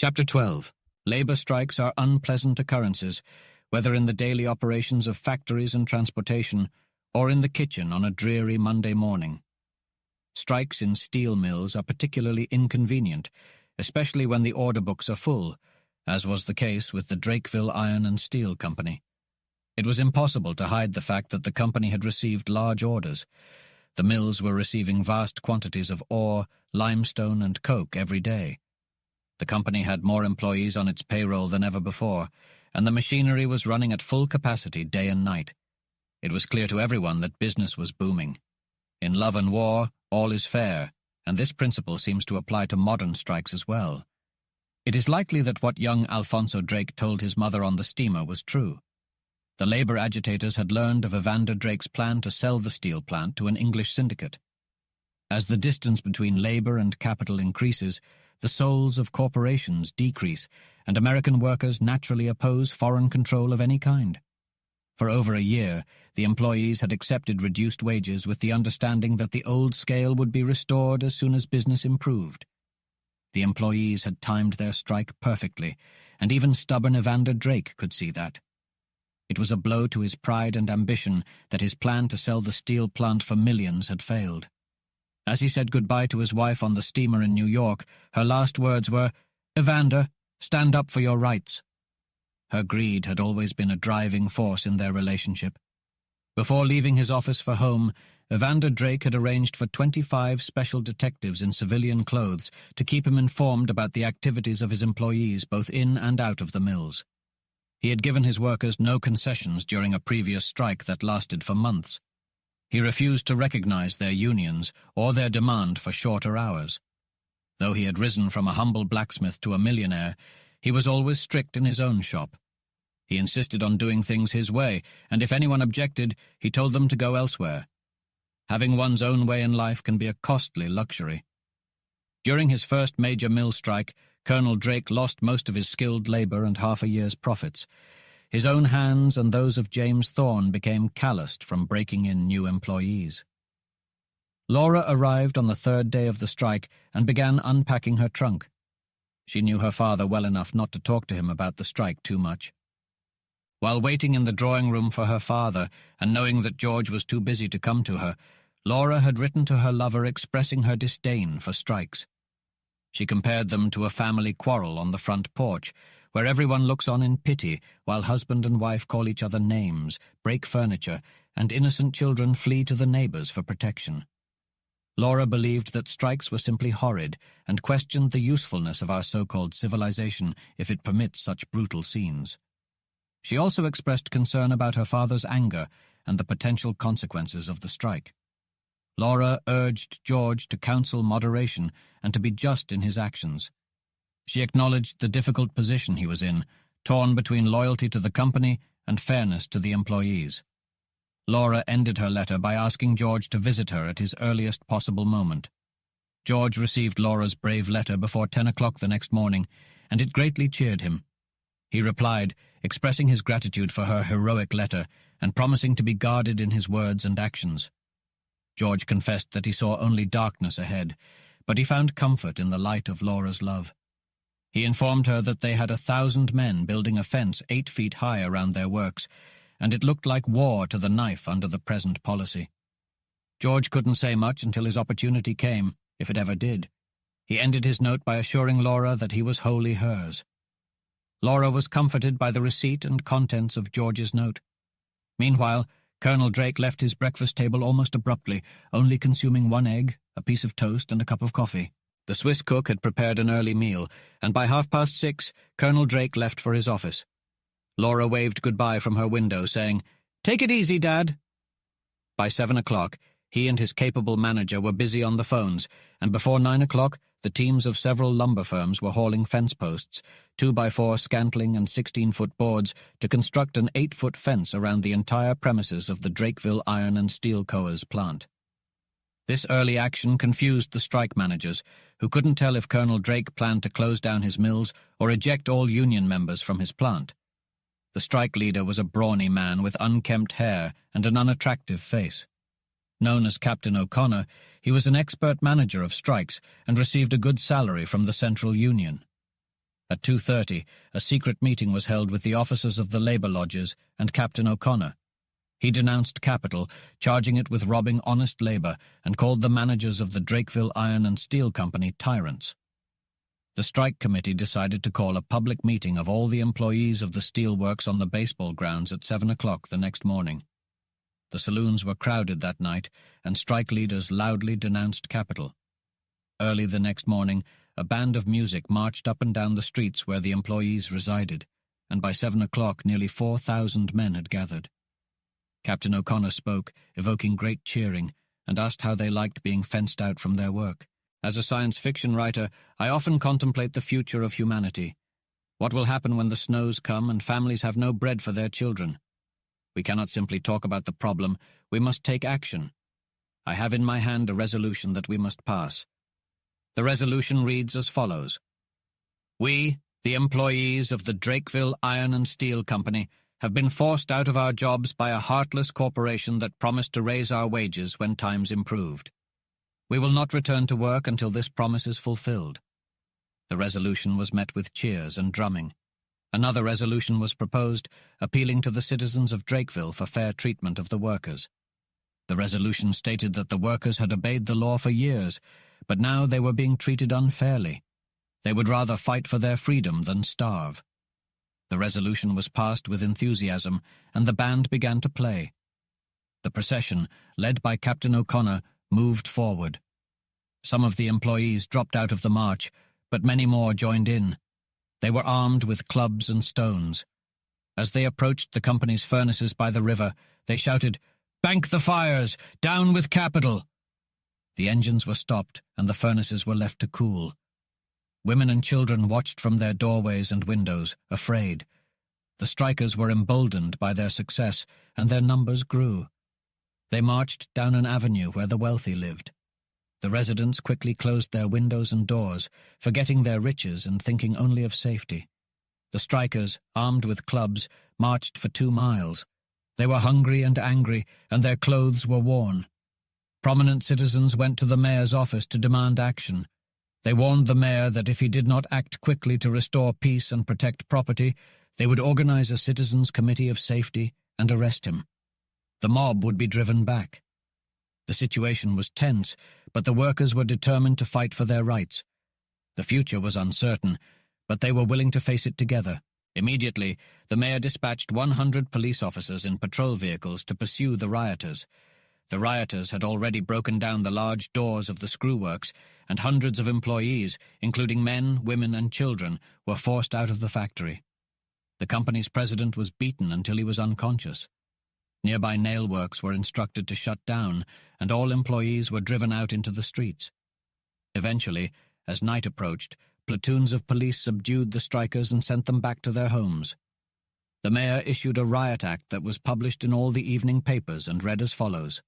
Chapter 12. Labor strikes are unpleasant occurrences, whether in the daily operations of factories and transportation, or in the kitchen on a dreary Monday morning. Strikes in steel mills are particularly inconvenient, especially when the order books are full, as was the case with the Drakeville Iron and Steel Company. It was impossible to hide the fact that the company had received large orders. The mills were receiving vast quantities of ore, limestone, and coke every day. The company had more employees on its payroll than ever before, and the machinery was running at full capacity day and night. It was clear to everyone that business was booming. In love and war, all is fair, and this principle seems to apply to modern strikes as well. It is likely that what young Alfonso Drake told his mother on the steamer was true. The labor agitators had learned of Evander Drake's plan to sell the steel plant to an English syndicate. As the distance between labor and capital increases, the souls of corporations decrease, and American workers naturally oppose foreign control of any kind. For over a year, the employees had accepted reduced wages with the understanding that the old scale would be restored as soon as business improved. The employees had timed their strike perfectly, and even stubborn Evander Drake could see that. It was a blow to his pride and ambition that his plan to sell the steel plant for millions had failed. As he said goodbye to his wife on the steamer in New York, her last words were, "Evander, stand up for your rights." Her greed had always been a driving force in their relationship. Before leaving his office for home, Evander Drake had arranged for 25 special detectives in civilian clothes to keep him informed about the activities of his employees both in and out of the mills. He had given his workers no concessions during a previous strike that lasted for months. He refused to recognize their unions or their demand for shorter hours. Though he had risen from a humble blacksmith to a millionaire, he was always strict in his own shop. He insisted on doing things his way, and if anyone objected, he told them to go elsewhere. Having one's own way in life can be a costly luxury. During his first major mill strike, Colonel Drake lost most of his skilled labor and half a year's profits. His own hands and those of James Thorn became calloused from breaking in new employees. Laura arrived on the third day of the strike and began unpacking her trunk. She knew her father well enough not to talk to him about the strike too much. While waiting in the drawing room for her father, and knowing that George was too busy to come to her, Laura had written to her lover expressing her disdain for strikes. She compared them to a family quarrel on the front porch, where everyone looks on in pity while husband and wife call each other names, break furniture, and innocent children flee to the neighbors for protection. Laura believed that strikes were simply horrid and questioned the usefulness of our so-called civilization if it permits such brutal scenes. She also expressed concern about her father's anger and the potential consequences of the strike. Laura urged George to counsel moderation and to be just in his actions. She acknowledged the difficult position he was in, torn between loyalty to the company and fairness to the employees. Laura ended her letter by asking George to visit her at his earliest possible moment. George received Laura's brave letter before 10 o'clock the next morning, and it greatly cheered him. He replied, expressing his gratitude for her heroic letter and promising to be guarded in his words and actions. George confessed that he saw only darkness ahead, but he found comfort in the light of Laura's love. He informed her that they had 1,000 men building a fence 8 feet high around their works, and it looked like war to the knife under the present policy. George couldn't say much until his opportunity came, if it ever did. He ended his note by assuring Laura that he was wholly hers. Laura was comforted by the receipt and contents of George's note. Meanwhile, Colonel Drake left his breakfast table almost abruptly, only consuming 1 egg, a piece of toast, and a cup of coffee. The Swiss cook had prepared an early meal, and by 6:30, Colonel Drake left for his office. Laura waved goodbye from her window, saying, "Take it easy, Dad." By 7 o'clock, he and his capable manager were busy on the phones, and before 9 o'clock, the teams of several lumber firms were hauling fence posts, 2x4 scantling and 16-foot boards to construct an 8-foot fence around the entire premises of the Drakeville Iron and Steel Co.'s plant. This early action confused the strike managers, who couldn't tell if Colonel Drake planned to close down his mills or eject all union members from his plant. The strike leader was a brawny man with unkempt hair and an unattractive face. Known as Captain O'Connor, he was an expert manager of strikes and received a good salary from the Central Union. At 2:30, a secret meeting was held with the officers of the labor lodges and Captain O'Connor. He denounced capital, charging it with robbing honest labor, and called the managers of the Drakeville Iron and Steel Company tyrants. The strike committee decided to call a public meeting of all the employees of the steelworks on the baseball grounds at 7 o'clock the next morning. The saloons were crowded that night, and strike leaders loudly denounced capital. Early the next morning, a band of music marched up and down the streets where the employees resided, and by 7 o'clock nearly 4,000 men had gathered. Captain O'Connor spoke, evoking great cheering, and asked how they liked being fenced out from their work. As a science fiction writer, I often contemplate the future of humanity. What will happen when the snows come and families have no bread for their children? We cannot simply talk about the problem, we must take action. I have in my hand a resolution that we must pass. The resolution reads as follows. We, the employees of the Drakeville Iron and Steel Company, have been forced out of our jobs by a heartless corporation that promised to raise our wages when times improved. We will not return to work until this promise is fulfilled. The resolution was met with cheers and drumming. Another resolution was proposed, appealing to the citizens of Drakeville for fair treatment of the workers. The resolution stated that the workers had obeyed the law for years, but now they were being treated unfairly. They would rather fight for their freedom than starve. The resolution was passed with enthusiasm, and the band began to play. The procession, led by Captain O'Connor, moved forward. Some of the employees dropped out of the march, but many more joined in. They were armed with clubs and stones. As they approached the company's furnaces by the river, they shouted, "Bank the fires! Down with capital!" The engines were stopped, and the furnaces were left to cool. Women and children watched from their doorways and windows, afraid. The strikers were emboldened by their success, and their numbers grew. They marched down an avenue where the wealthy lived. The residents quickly closed their windows and doors, forgetting their riches and thinking only of safety. The strikers, armed with clubs, marched for 2 miles. They were hungry and angry, and their clothes were worn. Prominent citizens went to the mayor's office to demand action. They warned the mayor that if he did not act quickly to restore peace and protect property, they would organize a citizens' committee of safety and arrest him. The mob would be driven back. The situation was tense, but the workers were determined to fight for their rights. The future was uncertain, but they were willing to face it together. Immediately, the mayor dispatched 100 police officers in patrol vehicles to pursue the rioters. The rioters had already broken down the large doors of the screwworks, and hundreds of employees, including men, women, and children, were forced out of the factory. The company's president was beaten until he was unconscious. Nearby nailworks were instructed to shut down, and all employees were driven out into the streets. Eventually, as night approached, platoons of police subdued the strikers and sent them back to their homes. The mayor issued a riot act that was published in all the evening papers and read as follows.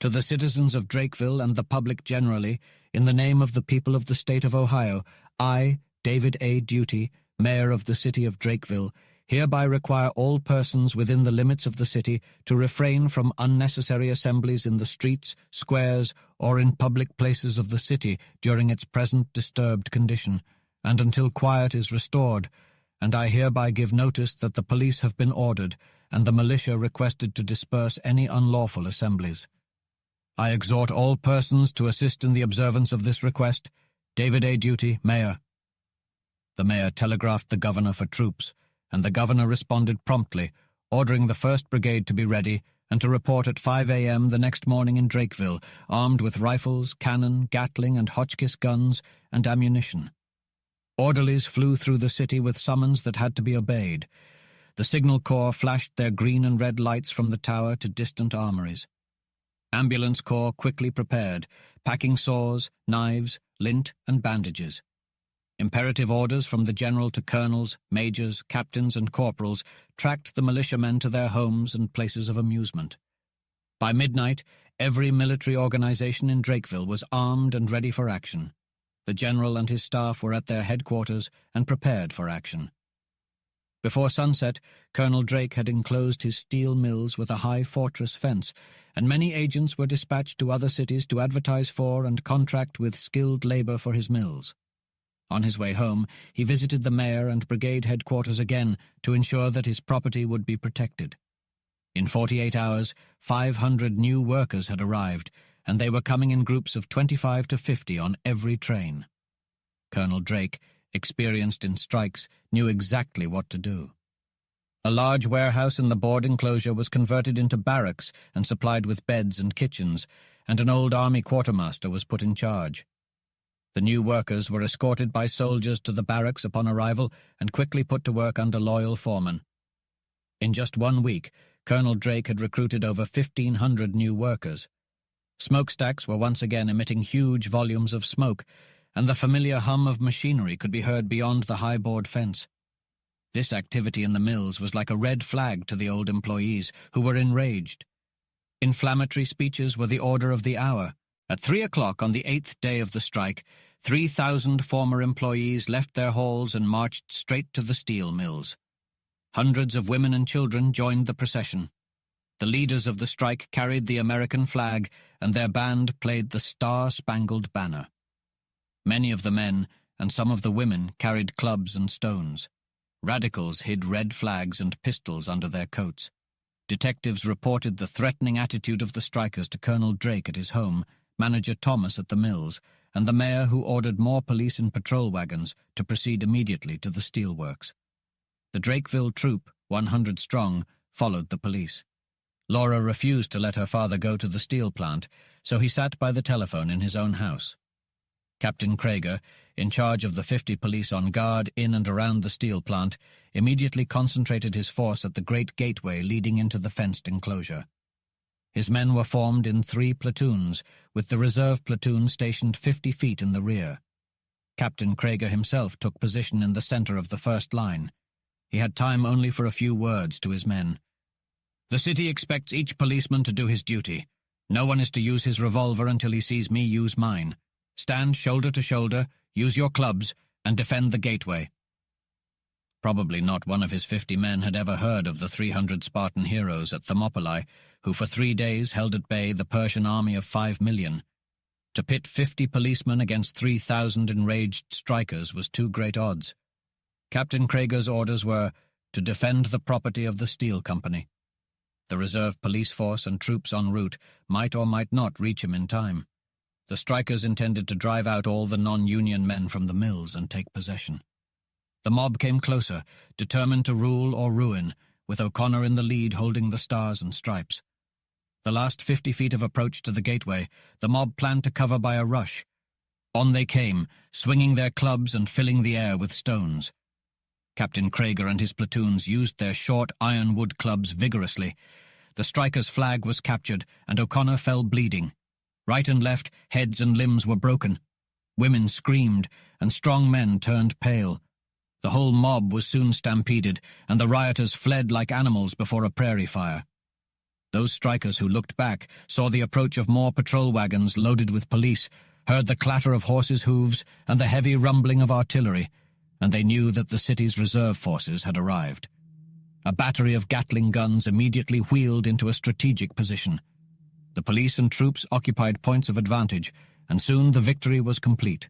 To the citizens of Drakeville and the public generally, in the name of the people of the state of Ohio, I, David A. Duty, mayor of the city of Drakeville, hereby require all persons within the limits of the city to refrain from unnecessary assemblies in the streets, squares, or in public places of the city during its present disturbed condition, and until quiet is restored, and I hereby give notice that the police have been ordered, and the militia requested to disperse any unlawful assemblies. I exhort all persons to assist in the observance of this request. David A. Duty, Mayor. The mayor telegraphed the governor for troops, and the governor responded promptly, ordering the 1st Brigade to be ready and to report at 5 a.m. the next morning in Drakeville, armed with rifles, cannon, Gatling and Hotchkiss guns, and ammunition. Orderlies flew through the city with summons that had to be obeyed. The signal corps flashed their green and red lights from the tower to distant armories. Ambulance corps quickly prepared, packing saws, knives, lint, and bandages. Imperative orders from the general to colonels, majors, captains, and corporals tracked the militiamen to their homes and places of amusement. By midnight, every military organization in Drakeville was armed and ready for action. The general and his staff were at their headquarters and prepared for action. Before sunset, Colonel Drake had enclosed his steel mills with a high fortress fence, and many agents were dispatched to other cities to advertise for and contract with skilled labor for his mills. On his way home, he visited the mayor and brigade headquarters again to ensure that his property would be protected. In 48 hours, 500 new workers had arrived, and they were coming in groups of 25 to 50 on every train. Colonel Drake, experienced in strikes, knew exactly what to do. A large warehouse in the board enclosure was converted into barracks and supplied with beds and kitchens, and an old army quartermaster was put in charge. The new workers were escorted by soldiers to the barracks upon arrival and quickly put to work under loyal foremen. In just 1 week, Colonel Drake had recruited over 1,500 new workers. Smokestacks were once again emitting huge volumes of smoke, and the familiar hum of machinery could be heard beyond the high board fence. This activity in the mills was like a red flag to the old employees, who were enraged. Inflammatory speeches were the order of the hour. At 3 o'clock on the 8th day of the strike, 3,000 former employees left their halls and marched straight to the steel mills. Hundreds of women and children joined the procession. The leaders of the strike carried the American flag, and their band played the Star-Spangled Banner. Many of the men and some of the women carried clubs and stones. Radicals hid red flags and pistols under their coats. Detectives reported the threatening attitude of the strikers to Colonel Drake at his home, Manager Thomas at the mills, and the mayor, who ordered more police in patrol wagons to proceed immediately to the steelworks. The Drakeville troop, 100 strong, followed the police. Laura refused to let her father go to the steel plant, so he sat by the telephone in his own house. Captain Krieger, in charge of the 50 police on guard in and around the steel plant, immediately concentrated his force at the great gateway leading into the fenced enclosure. His men were formed in 3 platoons, with the reserve platoon stationed 50 feet in the rear. Captain Krieger himself took position in the center of the first line. He had time only for a few words to his men. "The city expects each policeman to do his duty. No one is to use his revolver until he sees me use mine. Stand shoulder to shoulder, use your clubs, and defend the gateway." Probably not one of his 50 men had ever heard of the 300 Spartan heroes at Thermopylae, who for 3 days held at bay the Persian army of 5 million. To pit 50 policemen against 3,000 enraged strikers was too great odds. Captain Krieger's orders were to defend the property of the steel company. The reserve police force and troops en route might or might not reach him in time. The strikers intended to drive out all the non-union men from the mills and take possession. The mob came closer, determined to rule or ruin, with O'Connor in the lead holding the stars and stripes. The last 50 feet of approach to the gateway, the mob planned to cover by a rush. On they came, swinging their clubs and filling the air with stones. Captain Krieger and his platoons used their short ironwood clubs vigorously. The striker's flag was captured, and O'Connor fell bleeding. Right and left, heads and limbs were broken. Women screamed, and strong men turned pale. The whole mob was soon stampeded, and the rioters fled like animals before a prairie fire. Those strikers who looked back saw the approach of more patrol wagons loaded with police, heard the clatter of horses' hooves and the heavy rumbling of artillery, and they knew that the city's reserve forces had arrived. A battery of Gatling guns immediately wheeled into a strategic position. The police and troops occupied points of advantage, and soon the victory was complete.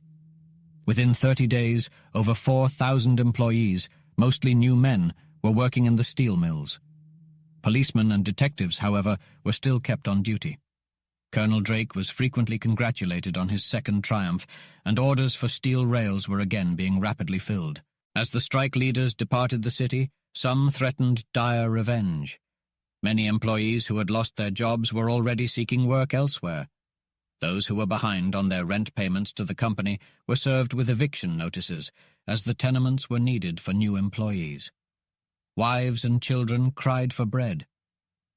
Within 30 days, over 4,000 employees, mostly new men, were working in the steel mills. Policemen and detectives, however, were still kept on duty. Colonel Drake was frequently congratulated on his second triumph, and orders for steel rails were again being rapidly filled. As the strike leaders departed the city, some threatened dire revenge. Many employees who had lost their jobs were already seeking work elsewhere. Those who were behind on their rent payments to the company were served with eviction notices, as the tenements were needed for new employees. Wives and children cried for bread.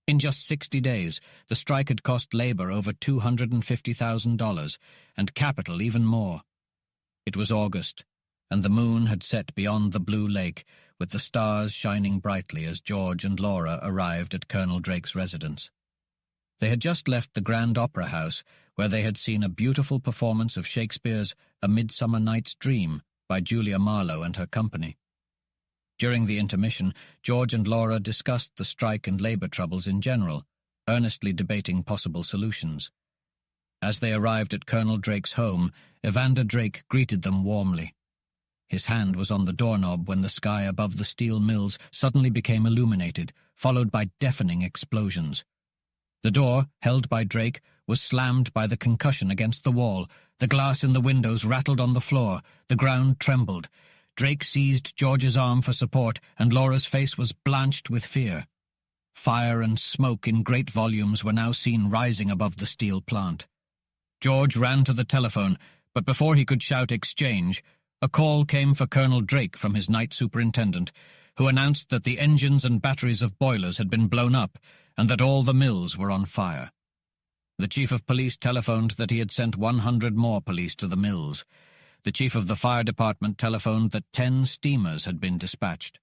In just 60 days, the strike had cost labor over $250,000, and capital even more. It was August, and the moon had set beyond the blue lake, with the stars shining brightly as George and Laura arrived at Colonel Drake's residence. They had just left the Grand Opera House, where they had seen a beautiful performance of Shakespeare's A Midsummer Night's Dream by Julia Marlowe and her company. During the intermission, George and Laura discussed the strike and labor troubles in general, earnestly debating possible solutions. As they arrived at Colonel Drake's home, Evander Drake greeted them warmly. His hand was on the doorknob when the sky above the steel mills suddenly became illuminated, followed by deafening explosions. The door, held by Drake, was slammed by the concussion against the wall. The glass in the windows rattled on the floor. The ground trembled. Drake seized George's arm for support, and Laura's face was blanched with fear. Fire and smoke in great volumes were now seen rising above the steel plant. George ran to the telephone, but before he could shout exchange, a call came for Colonel Drake from his night superintendent, who announced that the engines and batteries of boilers had been blown up and that all the mills were on fire. The chief of police telephoned that he had sent 100 more police to the mills. The chief of the fire department telephoned that 10 steamers had been dispatched.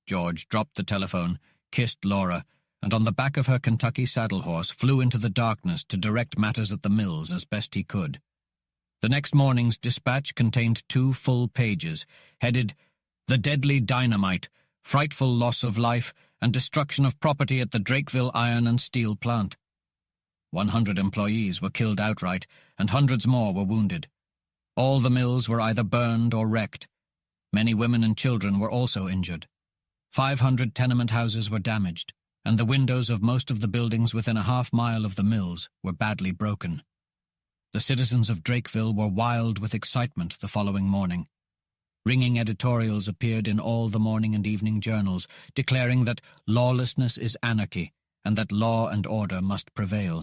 George dropped the telephone, kissed Laura, and on the back of her Kentucky saddle horse flew into the darkness to direct matters at the mills as best he could. The next morning's dispatch contained 2 full pages, headed, "The Deadly Dynamite, Frightful Loss of Life, and Destruction of Property at the Drakeville Iron and Steel Plant." 100 employees were killed outright, and hundreds more were wounded. All the mills were either burned or wrecked. Many women and children were also injured. 500 tenement houses were damaged, and the windows of most of the buildings within a half-mile of the mills were badly broken. The citizens of Drakeville were wild with excitement the following morning. Ringing editorials appeared in all the morning and evening journals, declaring that lawlessness is anarchy and that law and order must prevail.